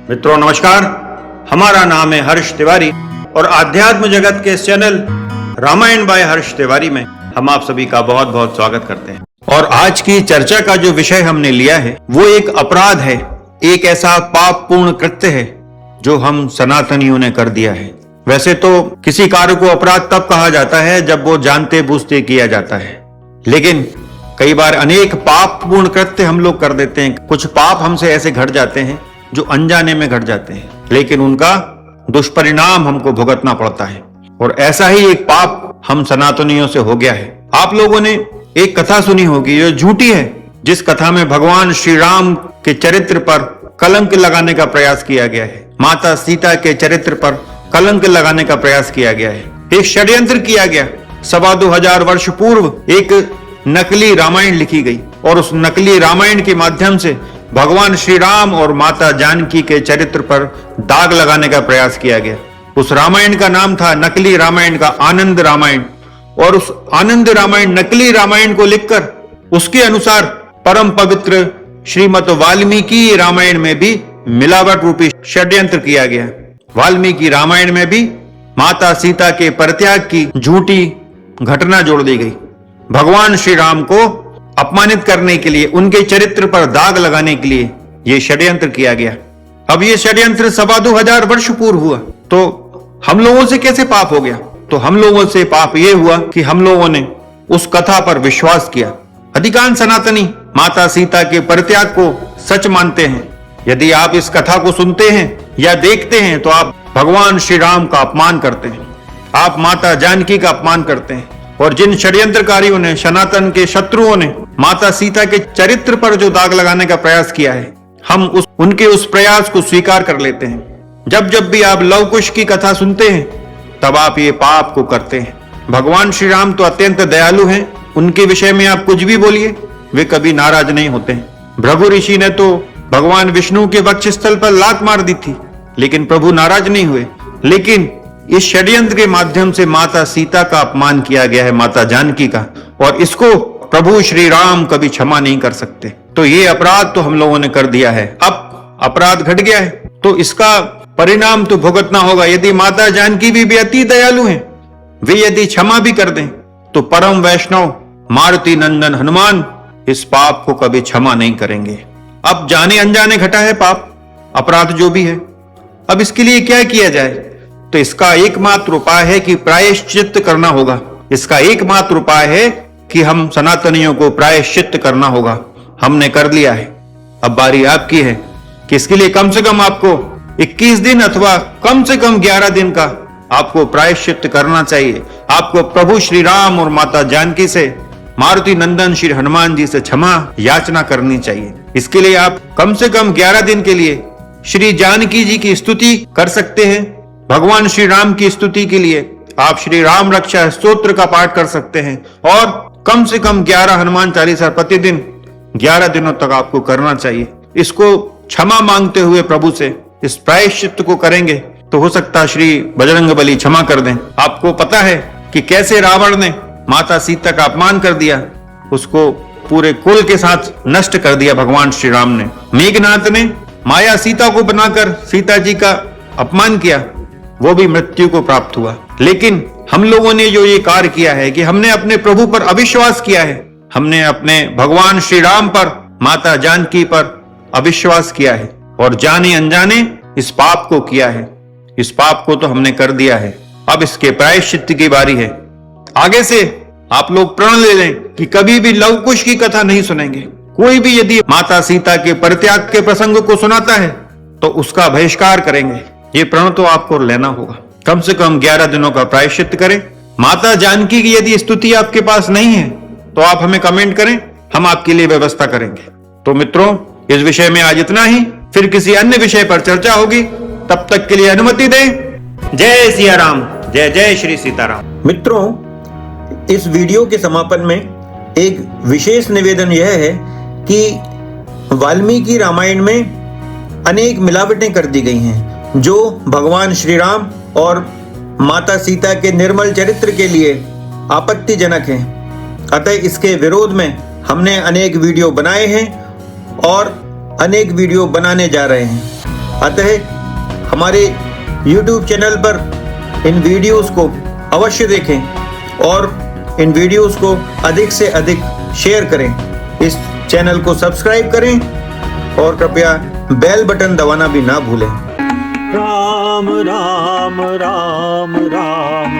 मित्रों नमस्कार, हमारा नाम है हर्ष तिवारी और आध्यात्म जगत के चैनल रामायण बाय हर्ष तिवारी में हम आप सभी का बहुत बहुत स्वागत करते हैं। और आज की चर्चा का जो विषय हमने लिया है वो एक अपराध है, एक ऐसा पाप पूर्ण कृत्य है जो हम सनातनियों ने कर दिया है। वैसे तो किसी कार्य को अपराध तब कहा जाता है जब वो जानते बूझते किया जाता है, लेकिन कई बार अनेक पाप पूर्ण कृत्य हम लोग कर देते हैं। कुछ पाप हमसे ऐसे घट जाते हैं जो अनजाने में घट जाते हैं, लेकिन उनका दुष्परिणाम हमको भुगतना पड़ता है। और ऐसा ही एक पाप हम सनातनियों से हो गया है। आप लोगों ने एक कथा सुनी होगी जो झूठी है, जिस कथा में भगवान श्री राम के चरित्र पर कलंक लगाने का प्रयास किया गया है, माता सीता के चरित्र पर कलंक लगाने का प्रयास किया गया है। एक षड्यंत्र किया गया। 2,2500 वर्ष पूर्व एक नकली रामायण लिखी गई और उस नकली रामायण के माध्यम से भगवान श्री राम और माता जानकी के चरित्र पर दाग लगाने का प्रयास किया गया। उस रामायण का नाम था, नकली रामायण का, आनंद रामायण। और उस आनंद रामायण, नकली रामायण को लिखकर उसके अनुसार परम पवित्र श्रीमद् वाल्मीकि रामायण में भी मिलावट रूपी षड्यंत्र किया गया। वाल्मीकि रामायण में भी माता सीता के परित्याग की झूठी घटना जोड़ दी गई। भगवान श्री राम को अपमानित करने के लिए, उनके चरित्र पर दाग लगाने के लिए यह षड्यंत्र किया गया। अब यह षड्यंत्र 2,2500 वर्ष पूर्व हुआ, तो हम लोगों से कैसे पाप हो गया? तो हम लोगों से पाप यह हुआ कि हम लोगों ने उस कथा पर विश्वास किया। अधिकांश सनातनी माता सीता के परित्याग को सच मानते हैं। यदि आप इस कथा को सुनते हैं या देखते हैं तो आप भगवान श्री राम का अपमान करते हैं, आप माता जानकी का अपमान करते हैं। और जिन षड्यंत्रकारियों ने, सनातन के शत्रुओं ने माता सीता के चरित्र पर जो दाग लगाने का प्रयास किया है, हम उनके उस प्रयास को स्वीकार कर लेते हैं। जब भी आप लव कुश की कथा सुनते हैं तब आप ये पाप को करते हैं। भगवान श्री राम तो अत्यंत दयालु हैं, उनके विषय में आप कुछ भी बोलिए वे कभी नाराज नहीं होते हैं। भृगु ऋषि ने तो भगवान विष्णु के वक्षस्थल पर लात मार दी थी, लेकिन प्रभु नाराज नहीं हुए। लेकिन इस षड्यंत्र के माध्यम से माता सीता का अपमान किया गया है, माता जानकी का, और इसको प्रभु श्री राम कभी क्षमा नहीं कर सकते। तो ये अपराध तो हम लोगों ने कर दिया है। अब अपराध घट गया है तो इसका परिणाम तो भुगतना होगा। यदि माता जानकी भी अति दयालु हैं, वे यदि क्षमा भी कर दें तो परम वैष्णव मारुति नंदन हनुमान इस पाप को कभी क्षमा नहीं करेंगे। अब जाने अनजाने घटा है पाप, अपराध जो भी है। अब इसके लिए क्या किया जाए? तो इसका एकमात्र उपाय है कि प्रायश्चित करना होगा। इसका एकमात्र उपाय है कि हम सनातनियों को प्रायश्चित करना होगा। हमने कर लिया है, अब बारी आपकी है कि इसके लिए कम से कम आपको 21 दिन अथवा कम से कम 11 दिन का आपको प्रायश्चित करना चाहिए। आपको प्रभु श्री राम और माता जानकी से, मारुति नंदन श्री हनुमान जी से क्षमा याचना करनी चाहिए। इसके लिए आप कम से कम 11 दिन के लिए श्री जानकी जी की स्तुति कर सकते हैं। भगवान श्री राम की स्तुति के लिए आप श्री राम रक्षा स्तोत्र का पाठ कर सकते हैं और कम से कम 11 हनुमान चालीसा प्रतिदिन 11 दिनों तक आपको करना चाहिए। इसको क्षमा मांगते हुए प्रभु से इस प्रायश्चित को करेंगे तो हो सकता है श्री बजरंगबली क्षमा कर दें। आपको पता है कि कैसे रावण ने माता सीता का अपमान कर दिया, उसको पूरे कुल के साथ नष्ट कर दिया भगवान श्री राम ने। मेघनाथ ने माया सीता को बनाकर सीता जी का अपमान किया, वो भी मृत्यु को प्राप्त हुआ। लेकिन हम लोगों ने जो ये कार्य किया है कि हमने अपने प्रभु पर अविश्वास किया है, हमने अपने भगवान श्री राम पर, माता जानकी पर अविश्वास किया है और जाने अनजाने इस पाप को किया है। इस पाप को तो हमने कर दिया है, अब इसके प्रायश्चित की बारी है। आगे से आप लोग प्रण ले लें कि कभी भी लव कुश की कथा नहीं सुनेंगे। कोई भी यदि माता सीता के परित्याग के प्रसंग को सुनाता है तो उसका बहिष्कार करेंगे। ये प्रण तो आपको लेना होगा। कम से कम 11 दिनों का प्रायश्चित करें। माता जानकी की यदि स्तुति आपके पास नहीं है तो आप हमें कमेंट करें, हम आपके लिए व्यवस्था करेंगे। तो मित्रों, इस विषय में आज इतना ही, फिर किसी अन्य विषय पर चर्चा होगी। तब तक के लिए अनुमति दें। जय सिया राम, जय जय श्री सीताराम। मित्रों, इस वीडियो के समापन में एक विशेष निवेदन यह है कि वाल्मीकि रामायण में अनेक मिलावटें कर दी गई हैं जो भगवान श्री राम और माता सीता के निर्मल चरित्र के लिए आपत्तिजनक हैं। अतः इसके विरोध में हमने अनेक वीडियो बनाए हैं और अनेक वीडियो बनाने जा रहे हैं। अतः हमारे YouTube चैनल पर इन वीडियोस को अवश्य देखें और इन वीडियोस को अधिक से अधिक शेयर करें। इस चैनल को सब्सक्राइब करें और कृपया बेल बटन दबाना भी ना भूलें। राम राम राम राम